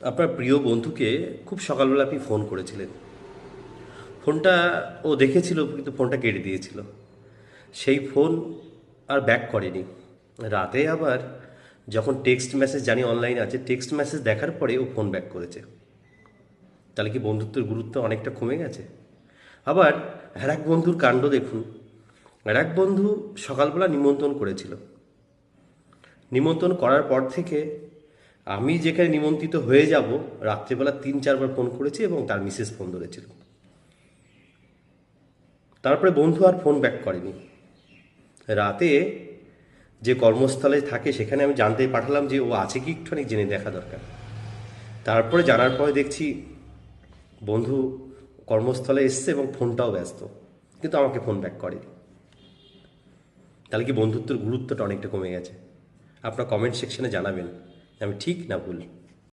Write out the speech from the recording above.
আপনার প্রিয় বন্ধুকে খুব সকালবেলা আপনি ফোন করেছিলেন। ফোনটা ও দেখেছিল কিন্তু ফোনটা কেটে দিয়েছিল। সেই ফোন আর ব্যাক করেনি। রাতে আবার যখন টেক্সট মেসেজ জানি অনলাইন আছে, টেক্সট মেসেজ দেখার পরে ও ফোন ব্যাক করেছে। তাহলে কি বন্ধুত্বের গুরুত্ব অনেকটা কমে গেছে? আবার আর এক বন্ধুর কাণ্ড দেখুন। আর এক বন্ধু সকালবেলা নিমন্ত্রণ করেছিল। নিমন্ত্রণ করার পর থেকে আমি যেখানে নিমন্ত্রিত হয়ে যাব, রাত্রেবেলা 3-4বার ফোন করেছি এবং তার মিসেস ফোন ধরেছিল। তারপরে বন্ধু আর ফোন ব্যাক করেনি। রাতে যে কর্মস্থলে থাকে সেখানে আমি জানতে পাঠালাম যে ও আছে কি, একটুখানি জেনে দেখা দরকার। তারপরে জানার পরে দেখছি বন্ধু কর্মস্থলে এসছে এবং ফোনটাও ব্যস্ত, কিন্তু আমাকে ফোন ব্যাক করেনি। তাহলে কি বন্ধুত্বের গুরুত্বটা অনেকটা কমে গেছে? আপনার কমেন্ট সেকশনে জানাবেন আমি ঠিক না ভুল।